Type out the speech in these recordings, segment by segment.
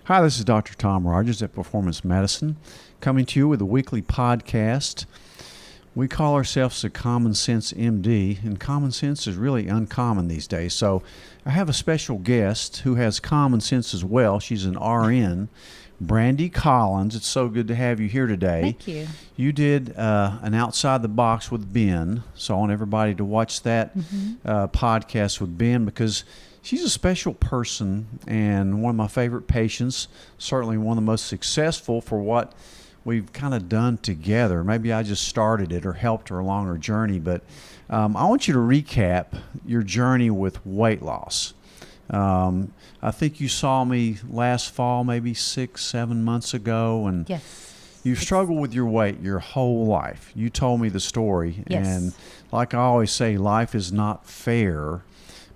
Hi, this is Dr. Tom Rogers at Performance Medicine, coming to you with a weekly podcast. We call ourselves the Common Sense MD, and common sense is really uncommon these days. So I have a special guest who has common sense as well. She's an RN, Brandy Collins. It's so good to have you here today. Thank you. You did an Outside the Box with Ben, so I want everybody to watch that podcast with Ben because she's a special person and one of my favorite patients, certainly one of the most successful for what we've kind of done together. Maybe I just started it or helped her along her journey, but I want you to recap your journey with weight loss. I think you saw me last fall, maybe 6-7 months ago, and Yes. you've struggled with your weight your whole life. You told me the story, Yes. and like I always say, life is not fair,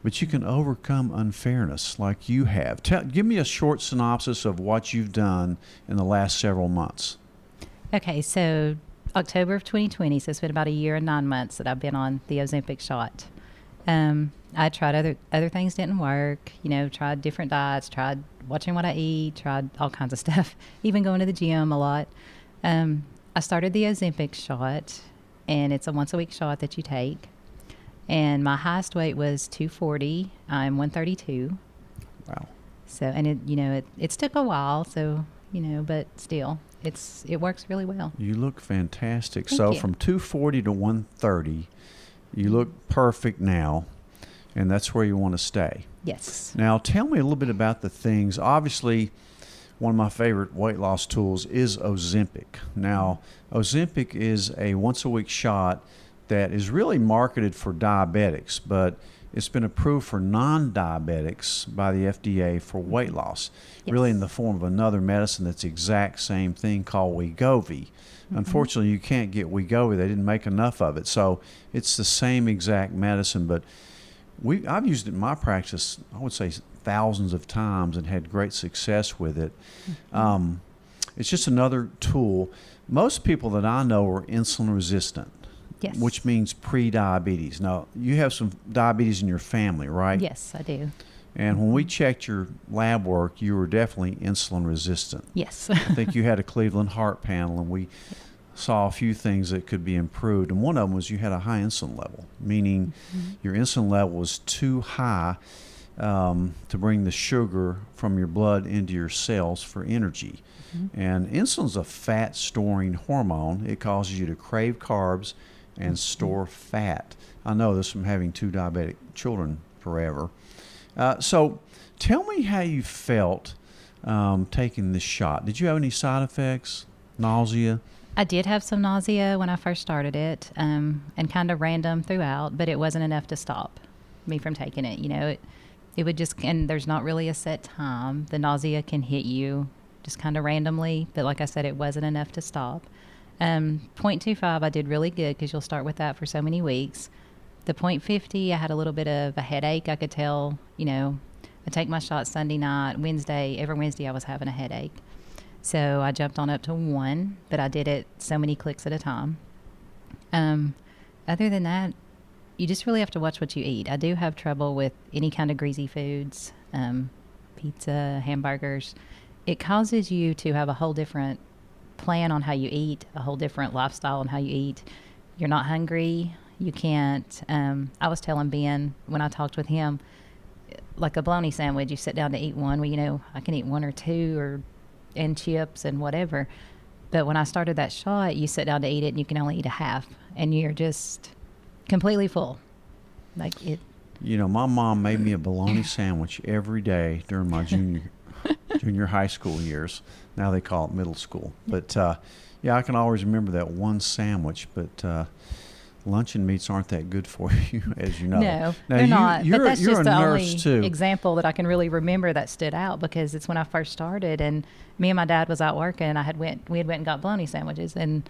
but you can overcome unfairness like you have. Give me a short synopsis of what you've done in the last several months. Okay, so October of 2020, so it's been about a year and 9 months that I've been on the Ozempic shot. I tried other things, didn't work, tried different diets, tried watching what I eat, tried all kinds of stuff, even going to the gym a lot. I started the Ozempic shot, and it's a once-a-week shot that you take. And my highest weight was 240. I'm 132. Wow. So, and it took a while, so, but still, it works really well. You look fantastic. Thank So you. from 240 to 130, you look perfect now, and that's where you want to stay. Yes. Now, tell me a little bit about the things. Obviously, one of my favorite weight loss tools is Ozempic. Now, Ozempic is a once-a-week shot that is really marketed for diabetics, but it's been approved for non-diabetics by the FDA for weight loss, Yes. really in the form of another medicine that's the exact same thing called Wegovy. Unfortunately, you can't get Wegovy. They didn't make enough of it. So it's the same exact medicine, but I've used it in my practice, I would say thousands of times and had great success with it. It's just another tool. Most people that I know are insulin resistant. Yes. Which means pre-diabetes. Now, you have some diabetes in your family, right? Yes, I do. And when we checked your lab work, you were definitely insulin resistant. Yes. I think you had a Cleveland Heart Panel, and we saw a few things that could be improved. And one of them was you had a high insulin level, meaning your insulin level was too high to bring the sugar from your blood into your cells for energy. And insulin's a fat-storing hormone. It causes you to crave carbs and store fat. I know this from having 2 diabetic children forever. So tell me how you felt taking this shot. Did you have any side effects, nausea? I did have some nausea when I first started it, and kind of random throughout, but it wasn't enough to stop me from taking it. It would just, and there's not really a set time. The nausea can hit you just kind of randomly, but like I said, it wasn't enough to stop. 0.25, I did really good because you'll start with that for so many weeks. The 0.50, I had a little bit of a headache. I could tell, I take my shot Sunday night, every Wednesday I was having a headache. So I jumped on up to 1, but I did it so many clicks at a time. Other than that, you just really have to watch what you eat. I do have trouble with any kind of greasy foods, pizza, hamburgers. It causes you to have a whole different plan on how you eat, a whole different lifestyle on how you eat. You're not hungry. You can't. I was telling Ben when I talked with him, like a bologna sandwich, you sit down to eat one. Well, I can eat 1 or 2 and chips and whatever. But when I started that shot, you sit down to eat it and you can only eat a half and you're just completely full. Like it. My mom made me a bologna sandwich every day during my junior high school years. Now they call it middle school. But, I can always remember that one sandwich. But luncheon meats aren't that good for you, as you know. No, now, they're not. But that's you're just a the nurse only too. example that I can really remember that stood out because it's when I first started and me and my dad was out working and we had went and got bologna sandwiches and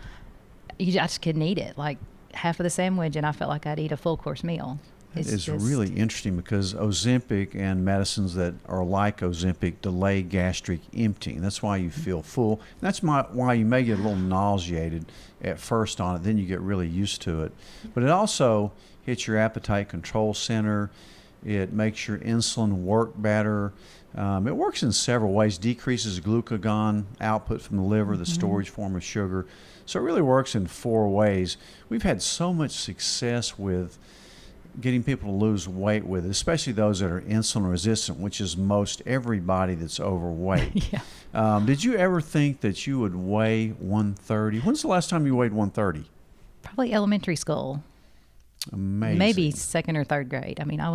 I just couldn't eat it. Like half of the sandwich and I felt like I'd eat a full course meal. It's really interesting because Ozempic and medicines that are like Ozempic delay gastric emptying. That's why you feel full. That's why you may get a little nauseated at first on it. Then you get really used to it. But it also hits your appetite control center. It makes your insulin work better. It works in several ways. Decreases glucagon output from the liver, the storage form of sugar. So it really works in 4 ways. We've had so much success with getting people to lose weight with it, especially those that are insulin resistant, which is most everybody that's overweight. Yeah. Did you ever think that you would weigh 130? When's the last time you weighed 130? Probably elementary school. Amazing. Maybe 2nd or 3rd grade. I mean, I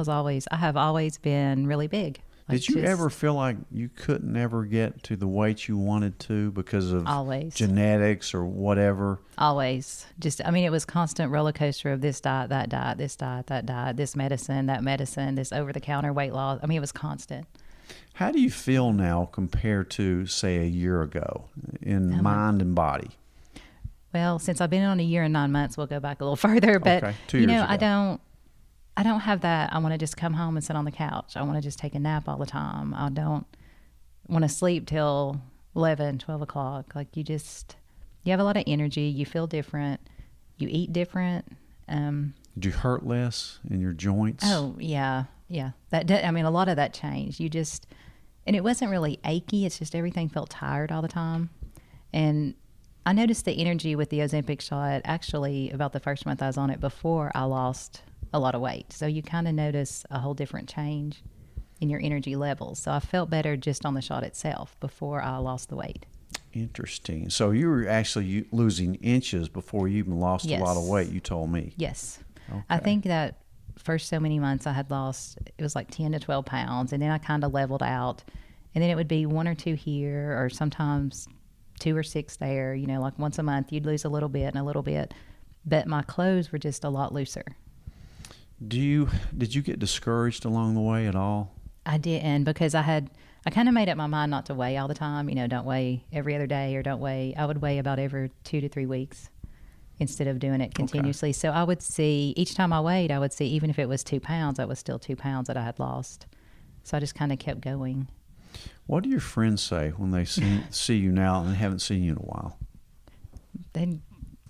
have always been really big. Like, Did you ever feel like you couldn't ever get to the weight you wanted to because of Always. genetics or whatever? Always. I mean, it was constant roller coaster of this diet, that diet, this diet, that diet, this medicine, that medicine, this over-the-counter weight loss. I mean, it was constant. How do you feel now compared to, say, a year ago in mind and body? Well, since I've been on a year and 9 months, we'll go back a little further. But, Okay, 2 years ago. I don't have that. I want to just come home and sit on the couch. I want to just take a nap all the time. I don't want to sleep till 11, 12 o'clock. Like, you have a lot of energy. You feel different. You eat different. Did you hurt less in your joints? Oh, yeah. Yeah. I mean, a lot of that changed. And it wasn't really achy. It's just everything felt tired all the time. And I noticed the energy with the Ozempic shot actually about the first month I was on it before I lost a lot of weight. So you kind of notice a whole different change in your energy levels. So I felt better just on the shot itself before I lost the weight. Interesting. So you were actually losing inches before you even lost a lot of weight, you told me. Yes. Okay. I think that first so many months I had lost, it was like 10 to 12 pounds. And then I kind of leveled out. And then it would be 1 or 2 here, or sometimes 2 or 6 there. You know, like once a month you'd lose a little bit and a little bit. But my clothes were just a lot looser. Did you get discouraged along the way at all? I didn't, because I kind of made up my mind not to weigh all the time. You know, don't weigh every other day, or I would weigh about every 2 to 3 weeks instead of doing it continuously. Okay. So I would see, each time I weighed, even if it was 2 pounds, that was still 2 pounds that I had lost. So I just kind of kept going. What do your friends say when they see you now and haven't seen you in a while? They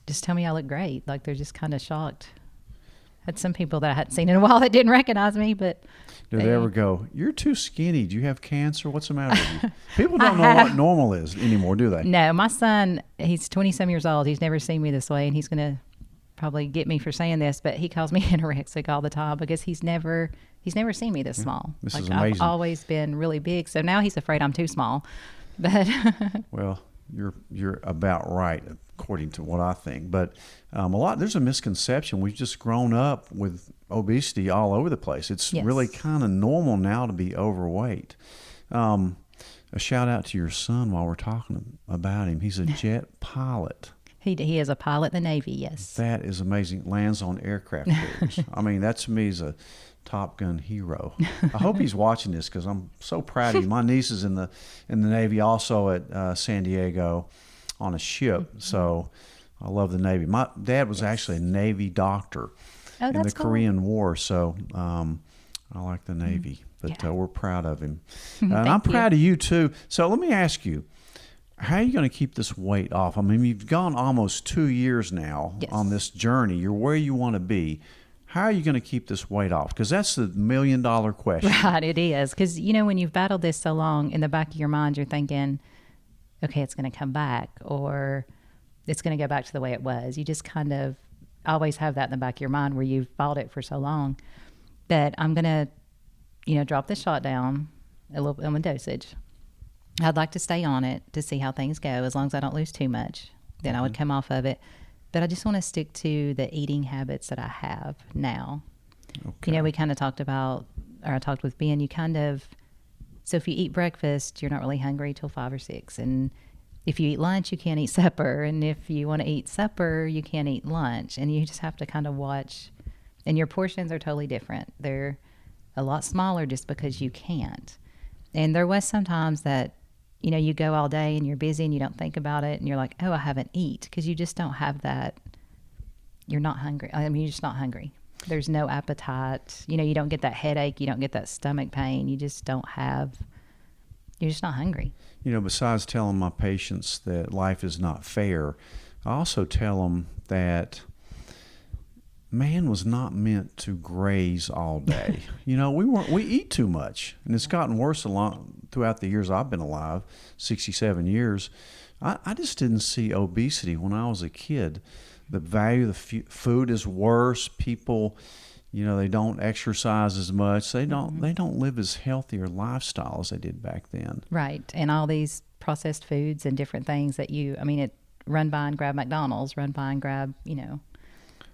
just tell me I look great. Like, they're just kind of shocked. Had some people that I hadn't seen in a while that didn't recognize me, but do they ever go, "You're too skinny. Do you have cancer? What's the matter with you?" People don't know what normal is anymore, do they? No, my son, he's 20-some years old. He's never seen me this way, and he's going to probably get me for saying this, but he calls me anorexic all the time because he's never seen me this small. This is amazing. I've always been really big, so now he's afraid I'm too small. But well, you're about right according to what I think. But there's a misconception. We've just grown up with obesity all over the place. It's really kind of normal now to be overweight. A shout out to your son while we're talking about him. He's a jet pilot. He is a pilot in the Navy, yes. That is amazing. Lands on aircraft carriers. I mean, that to me is a Top Gun hero. I hope he's watching this because I'm so proud of you. My niece is in the Navy, also at San Diego on a ship. So I love the Navy. My dad was actually a Navy doctor in the Korean War. So I like the Navy, but we're proud of him. And I'm proud of you too. So let me ask you, how are you going to keep this weight off? I mean, you've gone almost 2 years now on this journey. You're where you want to be. How are you going to keep this weight off? Because that's the $1 million question. Right, it is. Because, you know, when you've battled this so long, in the back of your mind, you're thinking, okay, it's going to come back, or it's going to go back to the way it was. You just kind of always have that in the back of your mind where you've fought it for so long. That I'm going to, you know, drop the shot down a little bit on the dosage. I'd like to stay on it to see how things go. As long as I don't lose too much, then I would come off of it. But I just want to stick to the eating habits that I have now. Okay. You know, we kind of talked about, or I talked with Ben, so if you eat breakfast, you're not really hungry till 5 or 6. And if you eat lunch, you can't eat supper. And if you want to eat supper, you can't eat lunch. And you just have to kind of watch. And your portions are totally different. They're a lot smaller just because you can't. And there was sometimes that, you know, you go all day and you're busy and you don't think about it and you're like, oh, I haven't eat, because you just don't have that. You're not hungry. I mean, you're just not hungry. There's no appetite. You know, you don't get that headache. You don't get that stomach pain. You're just not hungry. You know, besides telling my patients that life is not fair, I also tell them that man was not meant to graze all day. We eat too much, and it's gotten worse throughout the years I've been alive, 67 years. I just didn't see obesity when I was a kid. The value of the food is worse. People, they don't exercise as much. They don't live as healthy or lifestyle as they did back then. Right. And all these processed foods and different things that run by and grab McDonald's, run by and grab,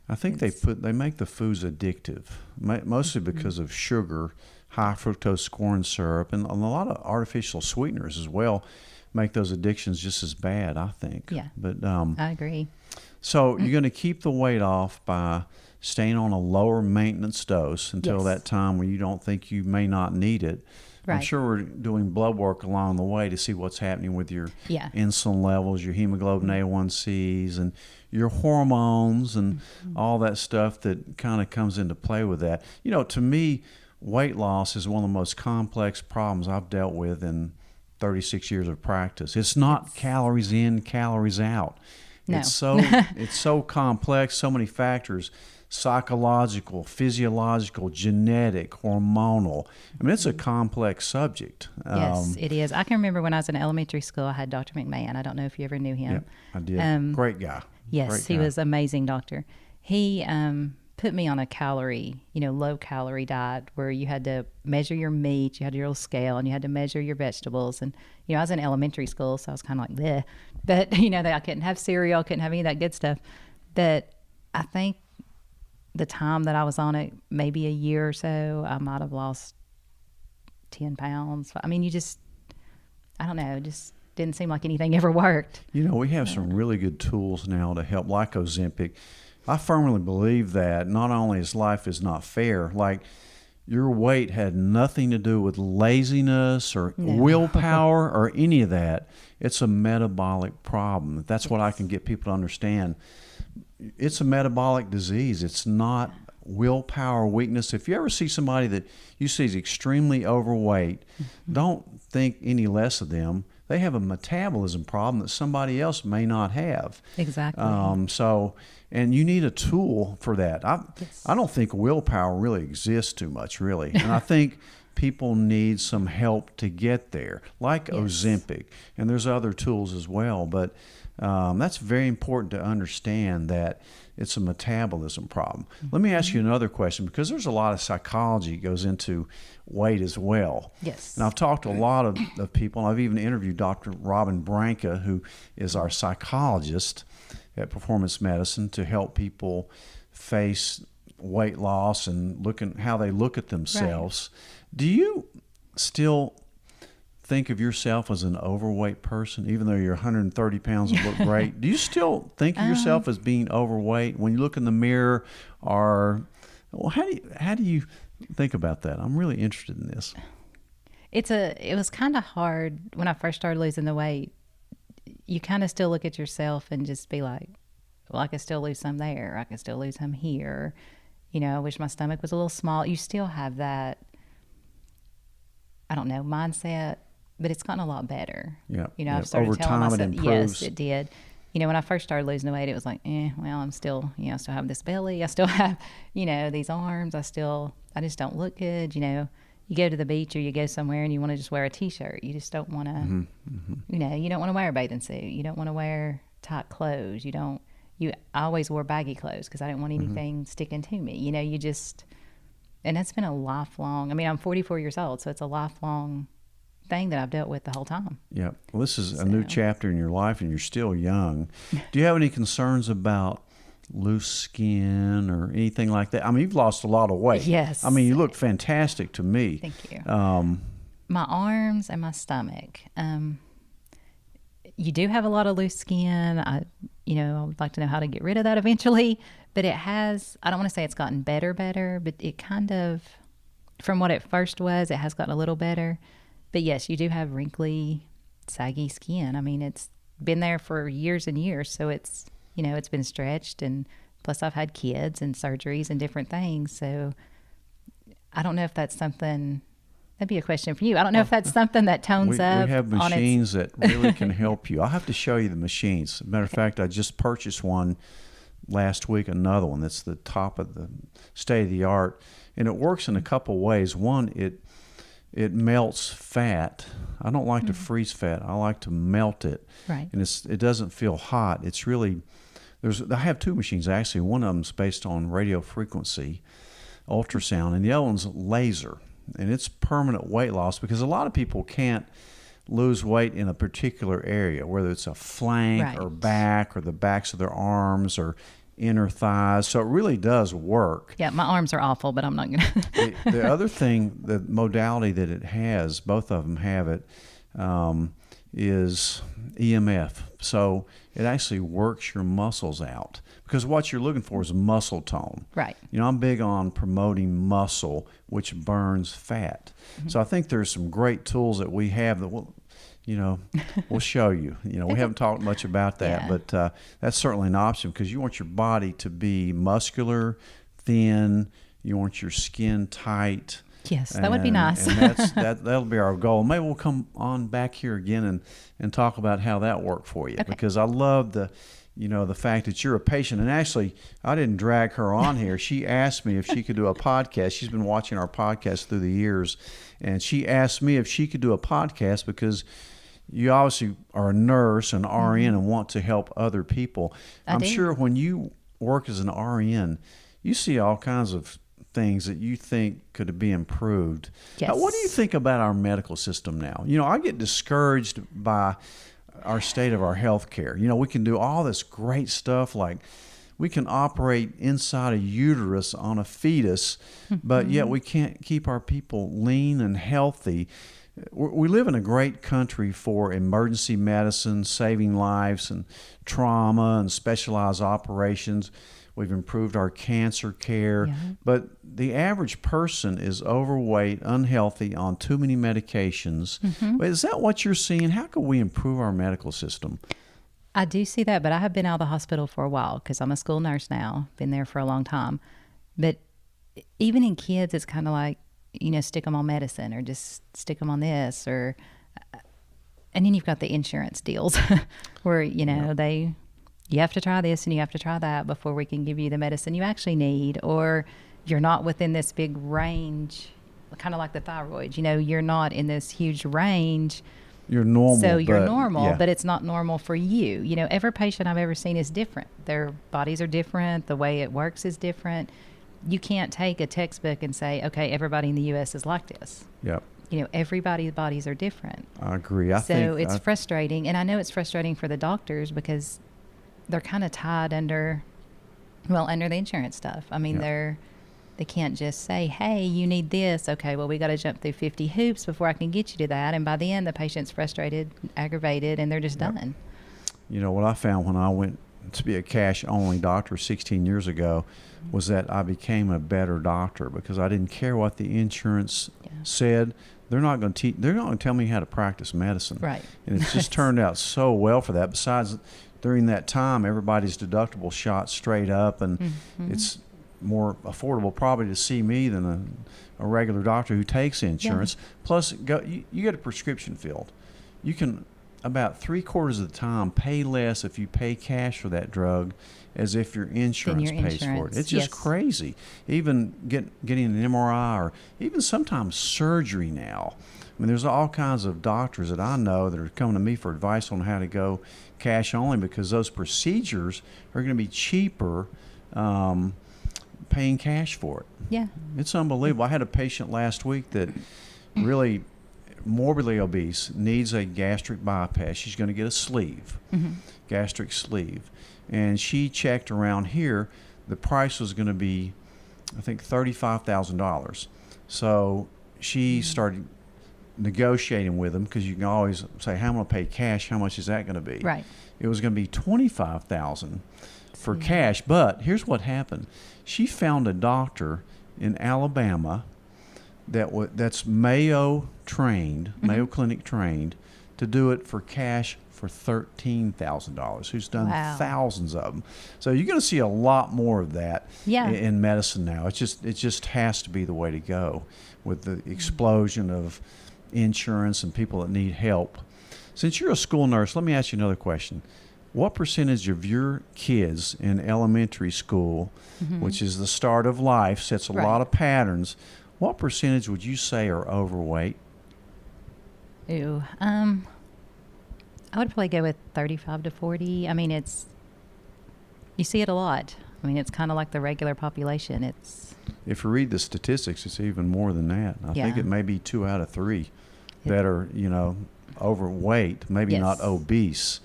I think they make the foods addictive, mostly because of sugar, high fructose corn syrup, and a lot of artificial sweeteners as well make those addictions just as bad, I think. Yeah. But I agree. So you're going to keep the weight off by staying on a lower maintenance dose until that time when you don't think you may not need it. Right. I'm sure we're doing blood work along the way to see what's happening with your insulin levels, your hemoglobin A1Cs, and your hormones and all that stuff that kind of comes into play with that. To me, weight loss is one of the most complex problems I've dealt with in 36 years of practice. It's not calories in, calories out. No. It's so complex, so many factors. Psychological, physiological, genetic, hormonal. I mean, it's a complex subject. Yes, it is. I can remember when I was in elementary school, I had Dr. McMahon. I don't know if you ever knew him. Yep, I did. Great guy. Yes, Great he guy. was an amazing doctor. He put me on a low calorie diet where you had to measure your meat, you had your little scale, and you had to measure your vegetables. And, I was in elementary school, so I was kind of like, bleh. But, that I couldn't have cereal, couldn't have any of that good stuff. But I think the time that I was on it, maybe a year or so, I might have lost 10 pounds. I mean, I don't know, it just didn't seem like anything ever worked. We have some really good tools now to help, like Ozempic. I firmly believe that not only is life is not fair, like your weight had nothing to do with laziness or willpower or any of that. It's a metabolic problem. That's what I can get people to understand. It's a metabolic disease. It's not willpower weakness. If you ever see somebody that you see is extremely overweight, don't think any less of them. They have a metabolism problem that somebody else may not have. Exactly. And you need a tool for that. I don't think willpower really exists too much, really. And I think people need some help to get there, like Ozempic. And there's other tools as well. But that's very important to understand that it's a metabolism problem. Let me ask you another question, because there's a lot of psychology that goes into weight as well. Yes. And I've talked to a lot of people, and I've even interviewed Dr. Robin Branca, who is our psychologist at Performance Medicine, to help people face weight loss and look at how they look at themselves. Right. Do you still think of yourself as an overweight person, even though you're 130 pounds and look great? Do you still think of yourself as being overweight when you look in the mirror? Or how do you think about that? I'm really interested in this. It was kind of hard when I first started losing the weight. You kind of still look at yourself and just be like, well, I could still lose some there. I could still lose some here. I wish my stomach was a little small. You still have that, I don't know, mindset, but it's gotten a lot better. Yeah. I've started over telling time myself, it improves. yes, it did. When I first started losing the weight, it was like, well, I'm still, I still have this belly. I still have, these arms. I just don't look good. You go to the beach or you go somewhere and you want to just wear a T-shirt. You just don't want to, you don't want to wear a bathing suit. You don't want to wear tight clothes. I always wore baggy clothes because I didn't want anything sticking to me. And that's been a lifelong, I'm 44 years old, so it's a lifelong thing that I've dealt with the whole time. Yeah. Well, this is a new chapter in your life and you're still young. Do you have any concerns about loose skin or anything like that? You've lost a lot of weight. Yes. You look fantastic to me. Thank you. My arms and my stomach. You do have a lot of loose skin. I would like to know how to get rid of that eventually. But it has, I don't want to say it's gotten better, but it kind of, from what it first was, it has gotten a little better. But yes, you do have wrinkly, saggy skin. It's been there for years and years. So it's, it's been stretched. And plus I've had kids and surgeries and different things. So I don't know if that's something, that'd be a question for you. I don't know if that's something that tones up. We have machines that really can help you. I'll have to show you the machines. As a matter of fact, I just purchased one last week another one that's the top of the state of the art, and it works in a couple ways. One, it melts fat. I don't like to freeze fat. I like to melt it. Right. And it doesn't feel hot. It's really I have two machines actually. One of them's based on radio frequency, ultrasound, and the other one's laser. And it's permanent weight loss because a lot of people can't lose weight in a particular area, whether it's a flank Right. or back or the backs of their arms or inner thighs. So it really does work. Yeah, my arms are awful, but I'm not going to. The other thing, the modality that it has, both of them have it, is EMF. So it actually works your muscles out because what you're looking for is muscle tone. Right. You know, I'm big on promoting muscle, which burns fat. So I think there's some great tools that we have that we'll show you. We haven't talked much about that, Yeah. but that's certainly an option because you want your body to be muscular, thin. You want your skin tight. Yes, that would be nice. And that'll be our goal. Maybe we'll come on back here again and talk about how that worked for you because I love the fact that you're a patient. And actually, I didn't drag her on here. She asked me if she could do a podcast. She's been watching our podcast through the years, and she asked me if she could do a podcast because you obviously are a nurse, an RN, and want to help other people. I I'm do. sure when you work as an RN, you see all kinds of things that you think could be improved. Yes. What do you think about our medical system now? I get discouraged by our state of our health care. We can do all this great stuff like we can operate inside a uterus on a fetus, but yet we can't keep our people lean and healthy. We live in a great country for emergency medicine, saving lives, and trauma and specialized operations. We've improved our cancer care, Yeah. but the average person is overweight, unhealthy, on too many medications. Is that what you're seeing? How can we improve our medical system? I do see that, but I have been out of the hospital for a while because I'm a school nurse now, been there for a long time. But even in kids, it's kind of like, stick them on medicine or just stick them on this and then you've got the insurance deals where, you have to try this and you have to try that before we can give you the medicine you actually need, or you're not within this big range, kind of like the thyroid, you're not in this huge range. You're normal. So you're but, normal, yeah. but it's not normal for you. Every patient I've ever seen is different. Their bodies are different. The way it works is different. You can't take a textbook and say, okay, everybody in the U.S. is like this. Yep. Everybody's bodies are different. I agree. It's frustrating. And I know it's frustrating for the doctors because they're kind of tied under the insurance stuff. I mean, they can't just say, hey, you need this. Okay, well, we got to jump through 50 hoops before I can get you to that. And by the end, the patient's frustrated, aggravated, and they're just done. What I found when I went to be a cash-only doctor 16 years ago was that I became a better doctor because I didn't care what the insurance said. They're not going to tell me how to practice medicine. Right. And it's just turned out so well for that. Besides, during that time, everybody's deductible shot straight up, and it's more affordable probably to see me than a regular doctor who takes insurance. Plus, you get a prescription filled. You can, about 3/4 of the time, pay less if you pay cash for that drug as if your insurance pays for it. It's just crazy. Even getting an MRI or even sometimes surgery now. I mean, there's all kinds of doctors that I know that are coming to me for advice on how to go cash only because those procedures are going to be cheaper paying cash for it. Yeah. It's unbelievable. I had a patient last week that really morbidly obese, needs a gastric bypass. She's going to get a sleeve, gastric sleeve. And she checked around here. The price was going to be, I think, $35,000. So she started negotiating with them because you can always say, how am I going to pay cash? How much is that going to be? Right. It was going to be $25,000 for cash. But here's what happened. She found a doctor in Alabama that's Mayo trained, Mayo Clinic trained, to do it for cash for $13,000, who's done thousands of them. So you're going to see a lot more of that in medicine now. It just has to be the way to go with the explosion of insurance and people that need help. Since you're a school nurse, let me ask you another question. what percentage of your kids in elementary school, which is the start of life, sets a Right. lot of patterns, what percentage would you say are overweight? Ooh, I would probably go with 35 to 40. I mean, you see it a lot. I mean, it's kind of like the regular population. It's If you read the statistics, it's even more than that. I think Yeah. it may be 2 out of 3 It- that are, overweight, maybe not Yes. obese.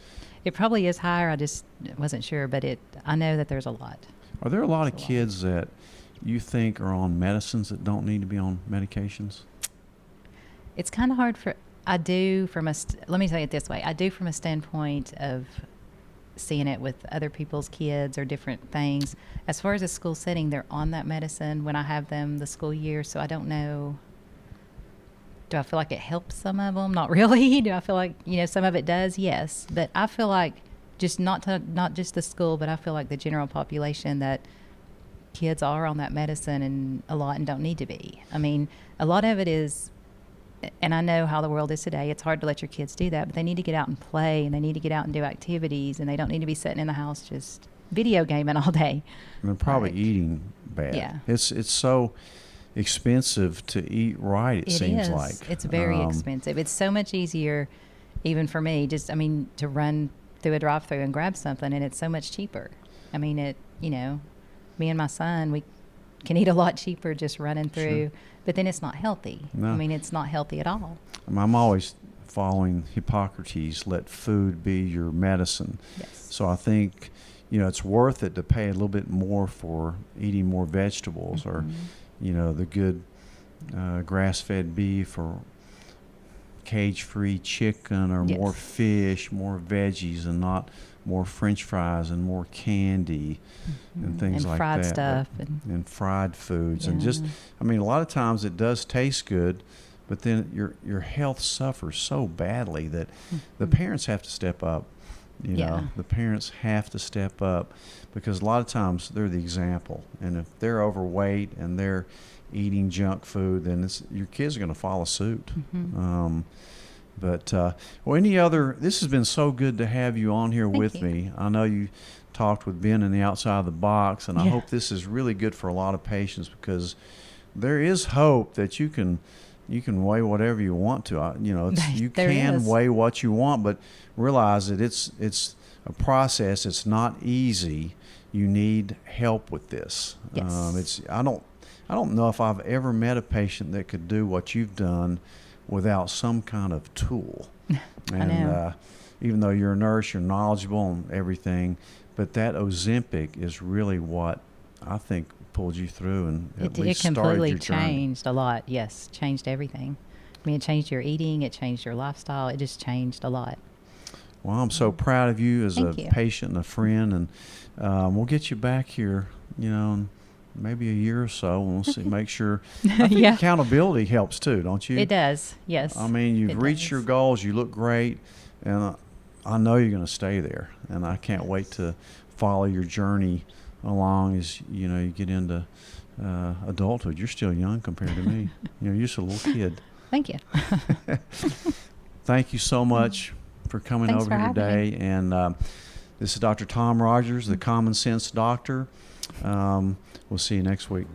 It probably is higher. I just wasn't sure, but I know that there's a lot. Are there a lot of There's a lot. kids that you think are on medicines that don't need to be on medications? It's kind of hard let me say it this way. I do from a standpoint of seeing it with other people's kids or different things. As far as a school setting, they're on that medicine when I have them the school year, so I don't know. Do I feel like it helps some of them? Not really. Do I feel like, some of it does? Yes. But I feel like just not just the school, but I feel like the general population that kids are on that medicine and a lot and don't need to be. I mean, a lot of it is, and I know how the world is today. It's hard to let your kids do that, but they need to get out and play, and they need to get out and do activities, and they don't need to be sitting in the house just video gaming all day. And they're probably Right. eating bad. Yeah. It's so expensive to eat right, it seems is. like. It's very expensive. It's so much easier, even for me, to run through a drive-through and grab something, and it's so much cheaper. I mean, me and my son, we can eat a lot cheaper just running through, Sure. but then it's not healthy. No. I mean, it's not healthy at all. I'm always following Hippocrates, let food be your medicine. Yes. So I think, it's worth it to pay a little bit more for eating more vegetables or, the good grass-fed beef or cage-free chicken or more Yes. fish, more veggies, and not more French fries and more candy and things and like fried that. stuff And fried foods. And Yeah. just, a lot of times it does taste good, but then your health suffers so badly that the parents have to step up. Yeah. The parents have to step up because a lot of times they're the example. And if they're overweight and they're eating junk food, then your kids are going to follow suit. This has been so good to have you on here Thank with you. me. I know you talked with Ben in the outside of the box, and I Yeah. hope this is really good for a lot of patients because there is hope that you can weigh whatever you want to. You There can is. weigh what you want, but realize that it's a process. It's not easy. You need help with this. Yes. I don't know if I've ever met a patient that could do what you've done without some kind of tool. And know. even though you're a nurse, you're knowledgeable and everything, but that Ozempic is really what I think pulled you through and at It least started completely your journey. changed a lot. Yes, changed everything. I mean, it changed your eating. It changed your lifestyle. It just changed a lot. Well, I'm so proud of you as Thank a you. patient and a friend, and we'll get you back here, in maybe a year or so, and we'll see, make sure. I think Yeah. accountability helps too, don't you? It does. Yes. You've it reached does. your goals. You look great, and I know you're going to stay there. And I can't wait to follow your journey along as you get into adulthood. You're still young compared to me. You're just a little kid. Thank you. Thank you so much for coming Thanks over for here having today. And this is Dr. Tom Rogers, the Common Sense Doctor. We'll see you next week.